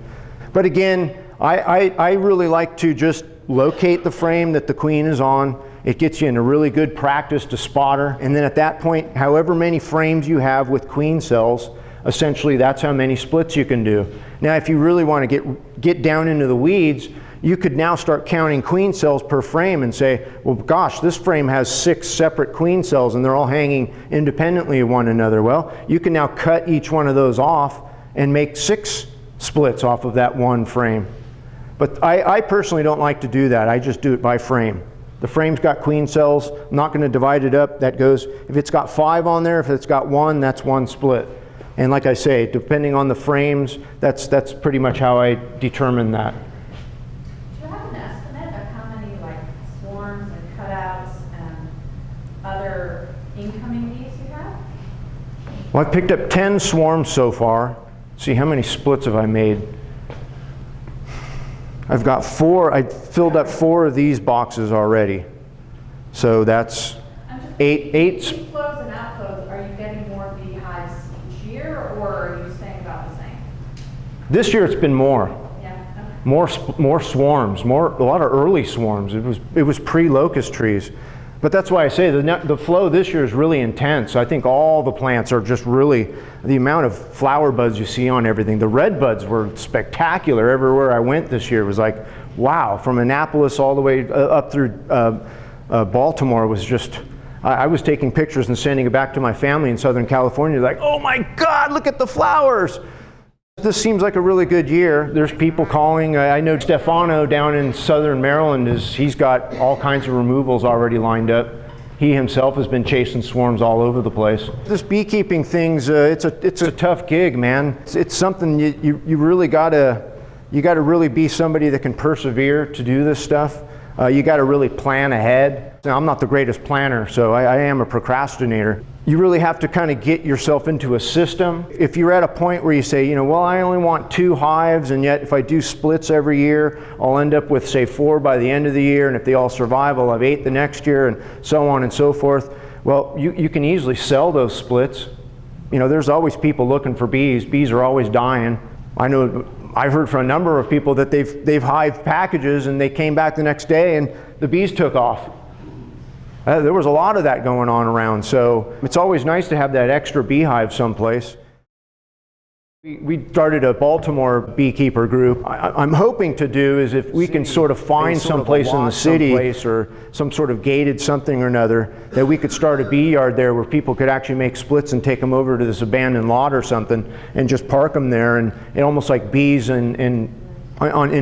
But again, I really like to just locate the frame that the queen is on. It gets you in a really good practice to spot her. And then at that point, however many frames you have with queen cells, essentially that's how many splits you can do. Now, if you really want to get down into the weeds, you could now start counting queen cells per frame and say, well, gosh, this frame has 6 separate queen cells and they're all hanging independently of one another. Well, you can now cut each one of those off and make 6 splits off of that one frame. But I personally don't like to do that. I just do it by frame. The frame's got queen cells. I'm not going to divide it up. That goes, if it's got 5 on there, if it's got 1, that's 1 split. And like I say, depending on the frames, that's pretty much how I determine that. Do you have an estimate of how many swarms and cutouts and other incoming bees you have? Well, I've picked up 10 swarms so far. See, how many splits have I made? I've got 4. I filled up 4 of these boxes already. So that's 8. Inflows and outflows, are you getting more beehives each year, or are you staying about the same? This year it's been more. Yeah. Okay. More swarms, a lot of early swarms. It was pre-locust trees. But that's why I say the flow this year is really intense. I think all the plants are just really, the amount of flower buds you see on everything. The red buds were spectacular everywhere I went this year. It was like, wow, from Annapolis all the way up through Baltimore was just, I was taking pictures and sending it back to my family in Southern California, like, oh my God, look at the flowers. This seems like a really good year. There's people calling. I know Stefano down in Southern Maryland, he's got all kinds of removals already lined up. He himself has been chasing swarms all over the place. This beekeeping thing's, it's a tough gig, man. It's something you really gotta really be somebody that can persevere to do this stuff. You gotta really plan ahead. Now, I'm not the greatest planner, so I am a procrastinator. You really have to kind of get yourself into a system. If you're at a point where you say, well, I only want 2 hives, and yet if I do splits every year, I'll end up with, say, 4 by the end of the year, and if they all survive, I'll have 8 the next year, and so on and so forth. Well, you can easily sell those splits. There's always people looking for bees. Bees are always dying. I've heard from a number of people that they've hived packages, and they came back the next day, and the bees took off. There was a lot of that going on around, so it's always nice to have that extra beehive someplace. We started a Baltimore beekeeper group. I'm hoping to do is if we can sort of find someplace in the city or some sort of gated something or another, that we could start a bee yard there where people could actually make splits and take them over to this abandoned lot or something and just park them there, and almost like bees in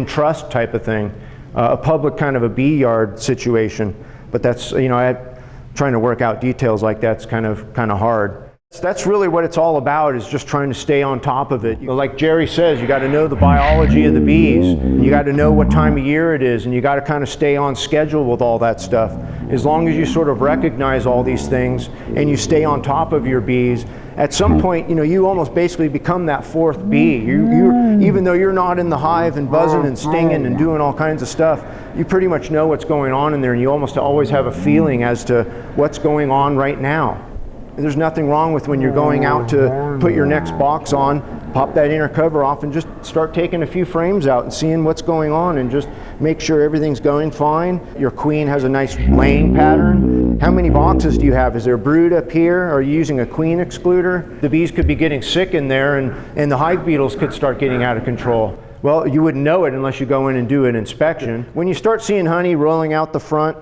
trust type of thing, a public kind of a bee yard situation. But that's, trying to work out details like that's kind of hard. That's really what it's all about, is just trying to stay on top of it. Like Jerry says, you got to know the biology of the bees, and you got to know what time of year it is, and you got to kind of stay on schedule with all that stuff. As long as you sort of recognize all these things and you stay on top of your bees, at some point, you almost basically become that fourth bee. Even though you're not in the hive and buzzing and stinging and doing all kinds of stuff, you pretty much know what's going on in there, and you almost always have a feeling as to what's going on right now. There's nothing wrong with when you're going out to put your next box on, pop that inner cover off and just start taking a few frames out and seeing what's going on, and just make sure everything's going fine. Your queen has a nice laying pattern. How many boxes do you have? Is there brood up here? Are you using a queen excluder? The bees could be getting sick in there, and the hive beetles could start getting out of control. Well, you wouldn't know it unless you go in and do an inspection. When you start seeing honey rolling out the front,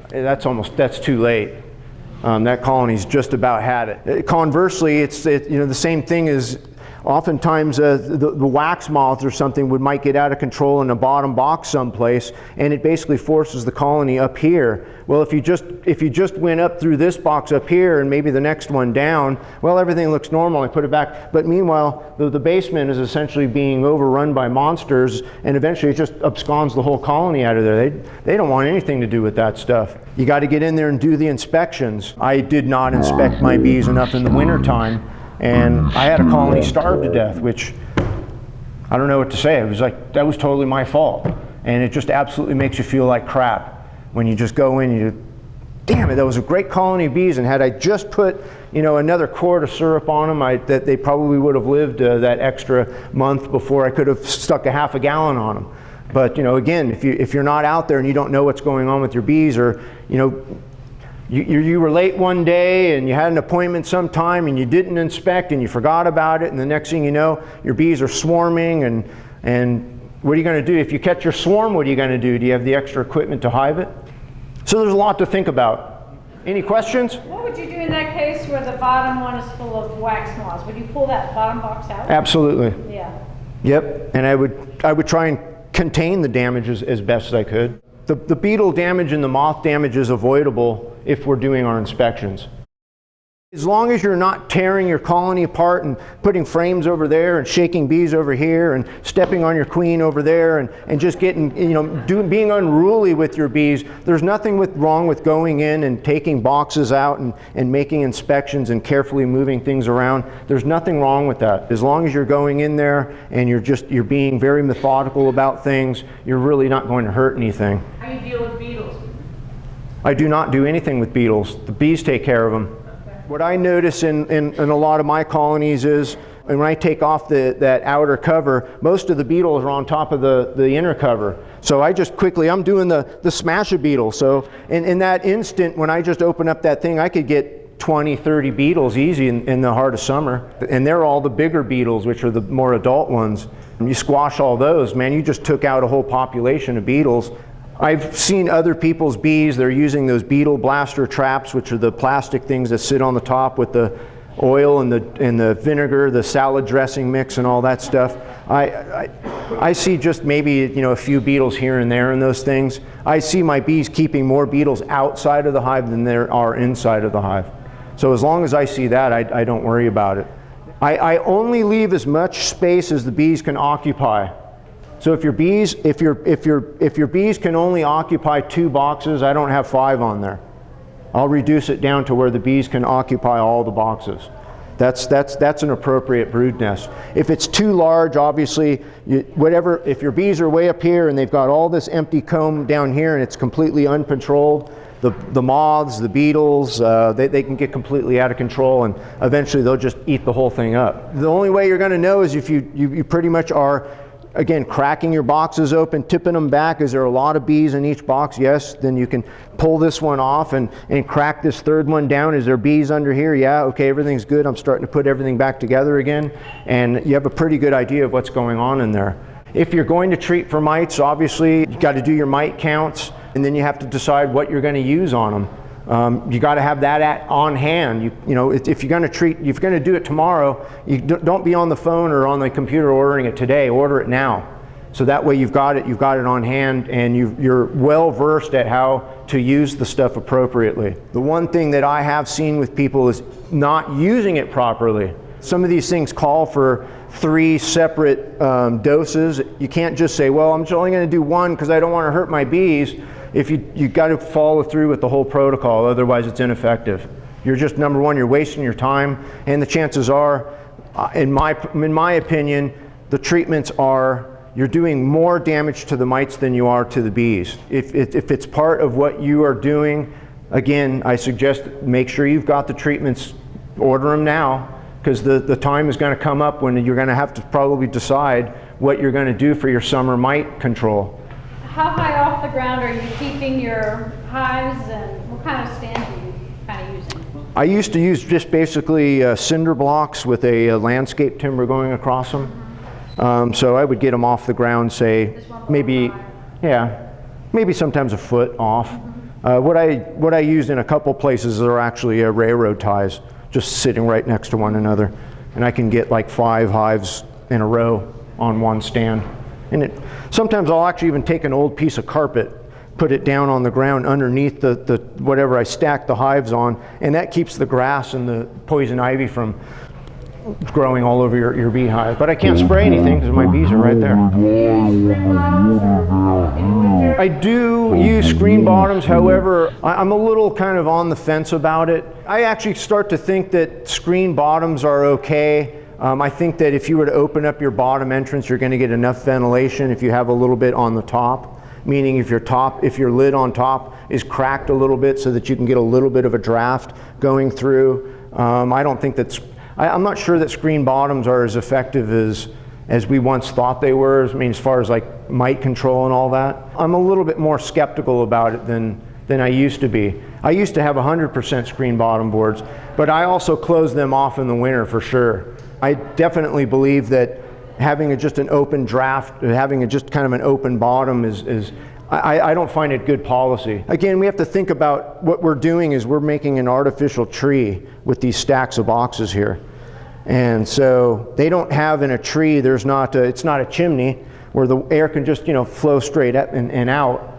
that's too late. That colony's just about had it. Conversely, it's the same thing as oftentimes the wax moths or something might get out of control in a bottom box someplace, and it basically forces the colony up here. Well, if you just went up through this box up here and maybe the next one down, well, everything looks normal. I put it back. But meanwhile, the basement is essentially being overrun by monsters, and eventually it just absconds the whole colony out of there. They don't want anything to do with that stuff. You got to get in there and do the inspections. I did not inspect my bees enough in the wintertime, and I had a colony starve to death, which I don't know what to say. It was like, that was totally my fault. And it just absolutely makes you feel like crap when you just go in and you, damn it, that was a great colony of bees, and had I just put another quart of syrup on them, that they probably would have lived that extra month before I could have stuck a half a gallon on them. But again, if you're not out there and you don't know what's going on with your bees, or you were late one day and you had an appointment sometime and you didn't inspect and you forgot about it, and the next thing you know, your bees are swarming, and what are you going to do? If you catch your swarm, what are you going to do? Do you have the extra equipment to hive it? So there's a lot to think about. Any questions? What would you do in that case where the bottom one is full of wax moths? Would you pull that bottom box out? Absolutely. Yeah. Yep, and I would try and contain the damage as best as I could. The beetle damage and the moth damage is avoidable if we're doing our inspections. As long as you're not tearing your colony apart and putting frames over there and shaking bees over here and stepping on your queen over there and just getting, being unruly with your bees, there's nothing wrong with going in and taking boxes out and making inspections and carefully moving things around. There's nothing wrong with that. As long as you're going in there and you're being very methodical about things, you're really not going to hurt anything. How do you deal with beetles? I do not do anything with beetles. The bees take care of them. What I notice in a lot of my colonies is, when I take off that outer cover, most of the beetles are on top of the inner cover. So I just quickly, I'm doing the smash-a-beetle. So in that instant, when I just open up that thing, I could get 20, 30 beetles easy in the heart of summer. And they're all the bigger beetles, which are the more adult ones. And you squash all those, man, you just took out a whole population of beetles. I've seen other people's bees, they're using those beetle blaster traps, which are the plastic things that sit on the top with the oil and the vinegar, the salad dressing mix and all that stuff. I see just maybe a few beetles here and there in those things. I see my bees keeping more beetles outside of the hive than there are inside of the hive. So as long as I see that, I don't worry about it. I only leave as much space as the bees can occupy. So if your bees can only occupy 2 boxes, I don't have 5 on there. I'll reduce it down to where the bees can occupy all the boxes. That's an appropriate brood nest. If it's too large, obviously, if your bees are way up here and they've got all this empty comb down here and it's completely uncontrolled, the moths, the beetles, they can get completely out of control, and eventually they'll just eat the whole thing up. The only way you're going to know is if you pretty much are, again, cracking your boxes open, tipping them back. Is there a lot of bees in each box? Yes. Then you can pull this one off and crack this third one down. Is there bees under here? Yeah. Okay, everything's good. I'm starting to put everything back together again. And you have a pretty good idea of what's going on in there. If you're going to treat for mites, obviously, you got to do your mite counts, and then you have to decide what you're going to use on them. You got to have that on hand. If you're going to do it tomorrow, don't be on the phone or on the computer ordering it today. Order it now. So that way you've got it on hand, and you're well versed at how to use the stuff appropriately. The one thing that I have seen with people is not using it properly. Some of these things call for 3 separate doses. You can't just say, well, I'm only going to do 1 because I don't want to hurt my bees. If you got to follow through with the whole protocol, otherwise it's ineffective. You're just, number one, you're wasting your time, and the chances are, in my opinion, the treatments are, you're doing more damage to the mites than you are to the bees. If it's part of what you are doing, again, I suggest make sure you've got the treatments, order them now, because the time is going to come up when you're going to have to probably decide what you're going to do for your summer mite control. How high off the ground are you keeping your hives, and what kind of stand are you kind of using? I used to use just basically cinder blocks with a landscape timber going across them. So I would get them off the ground, say maybe sometimes a foot off. What I use in a couple places are actually railroad ties, just sitting right next to one another, and I can get like 5 hives in a row on one stand. And sometimes I'll actually even take an old piece of carpet, put it down on the ground underneath the whatever I stack the hives on, and that keeps the grass and the poison ivy from growing all over your beehive. But I can't spray anything because my bees are right there. I do use screen bottoms, however, I'm a little kind of on the fence about it. I actually start to think that screen bottoms are okay. I think that if you were to open up your bottom entrance, you're going to get enough ventilation if you have a little bit on the top. Meaning if your lid on top is cracked a little bit so that you can get a little bit of a draft going through. I'm not sure that screen bottoms are as effective as we once thought they were. I mean, as far as like mite control and all that. I'm a little bit more skeptical about it than I used to be. I used to have 100% screen bottom boards, but I also close them off in the winter for sure. I definitely believe that having just an open draft, having just kind of an open bottom I don't find it good policy. Again, we have to think about what we're doing is we're making an artificial tree with these stacks of boxes here. And so they don't have in a tree, it's not a chimney where the air can just flow straight up and out.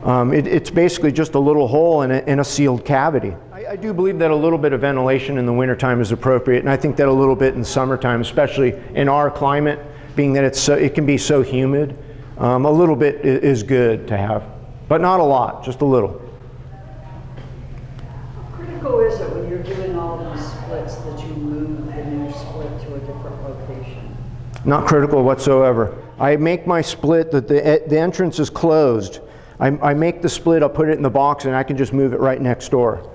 It's basically just a little hole in a sealed cavity. I do believe that a little bit of ventilation in the wintertime is appropriate, and I think that a little bit in summertime, especially in our climate, being that it can be so humid, a little bit is good to have, but not a lot, just a little. How critical is it when you're doing all these splits that you move the new split to a different location? Not critical whatsoever. I make my split that the entrance is closed. I make the split, I'll put it in the box, and I can just move it right next door.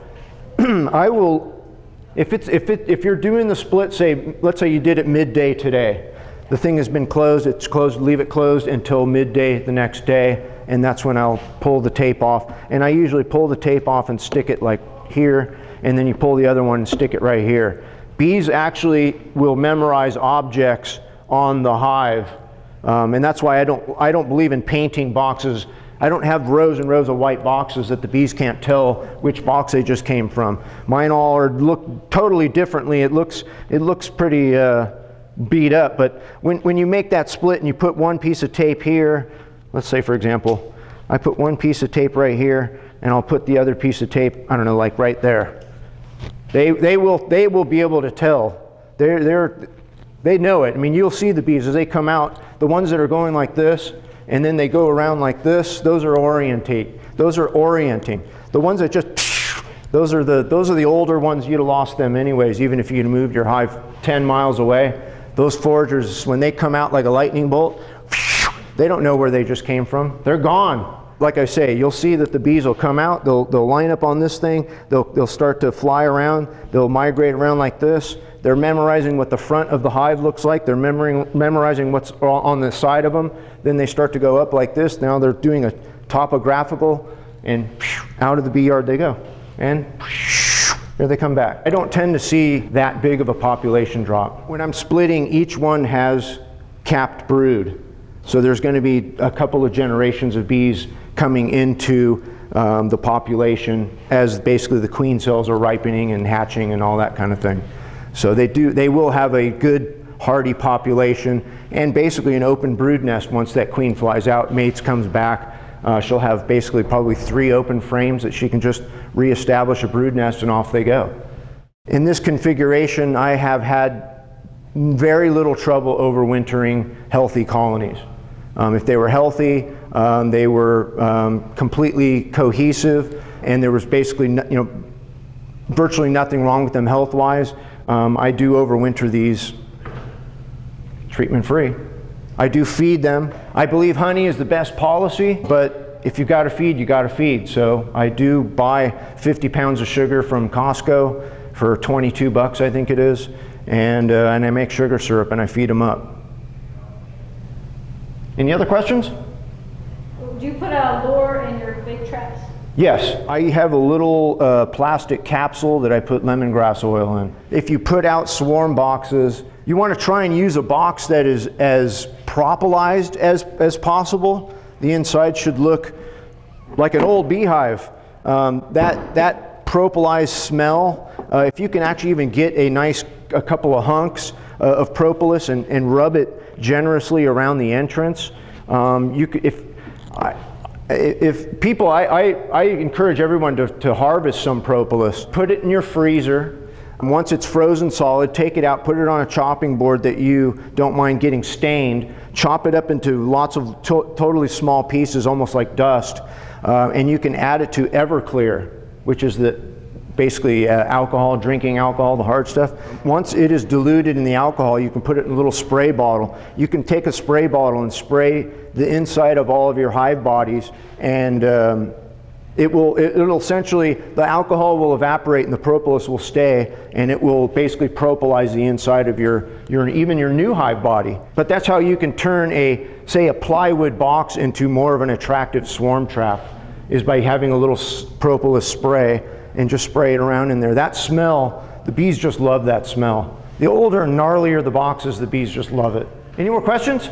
I will, if you're doing the split, let's say you did it midday today, the thing has been closed, it's closed, leave it closed until midday the next day, and that's when I'll pull the tape off. And I usually pull the tape off and stick it like here, and then you pull the other one and stick it right here. Bees actually will memorize objects on the hive, and that's why I don't believe in painting boxes. I don't have rows and rows of white boxes that the bees can't tell which box they just came from. Mine all look totally differently. It looks pretty beat up, but when you make that split and you put one piece of tape here, let's say for example, I put one piece of tape right here, and I'll put the other piece of tape, I don't know, like right there. They will be able to tell. They know it. I mean, you'll see the bees as they come out. The ones that are going like this, and then they go around like this, those are orienting. The ones that just, those are the older ones. You'd have lost them anyways, even if you'd moved your hive 10 miles away. Those foragers, when they come out like a lightning bolt, they don't know where they just came from. They're gone. Like I say, you'll see that the bees will come out, they'll line up on this thing, they'll start to fly around, they'll migrate around like this. They're memorizing what the front of the hive looks like. They're memorizing what's on the side of them. Then they start to go up like this. Now they're doing a topographical, and out of the bee yard they go. And here they come back. I don't tend to see that big of a population drop. When I'm splitting, each one has capped brood. So there's going to be a couple of generations of bees coming into the population as basically the queen cells are ripening and hatching and all that kind of thing. So they will have a good hardy population, and basically an open brood nest. Once that queen flies out, mates comes back, she'll have basically probably 3 open frames that she can just reestablish a brood nest, and off they go. In this configuration, I have had very little trouble overwintering healthy colonies. If they were healthy, they were completely cohesive, and there was basically virtually nothing wrong with them health-wise. I do overwinter these treatment-free. I do feed them. I believe honey is the best policy, but if you got to feed, you got to feed. So I do buy 50 pounds of sugar from Costco for 22 bucks, I think it is, and I make sugar syrup and I feed them up. Any other questions? Do you put a lure in your big traps? Yes, I have a little plastic capsule that I put lemongrass oil in. If you put out swarm boxes, you want to try and use a box that is as propolized as possible. The inside should look like an old beehive. That propolized smell, if you can actually even get a couple of hunks of propolis and rub it generously around the entrance, I encourage everyone to harvest some propolis. Put it in your freezer. And once it's frozen solid, take it out, put it on a chopping board that you don't mind getting stained. Chop it up into lots of totally small pieces, almost like dust. And you can add it to Everclear, which is basically alcohol, drinking alcohol, the hard stuff. Once it is diluted in the alcohol, you can put it in a little spray bottle. You can take a spray bottle and spray the inside of all of your hive bodies, and it'll essentially, the alcohol will evaporate and the propolis will stay, and it will basically propolize the inside of even your new hive body. But that's how you can turn say a plywood box into more of an attractive swarm trap, is by having a little propolis spray and just spray it around in there. That smell, the bees just love that smell. The older and gnarlier the boxes, the bees just love it. Any more questions?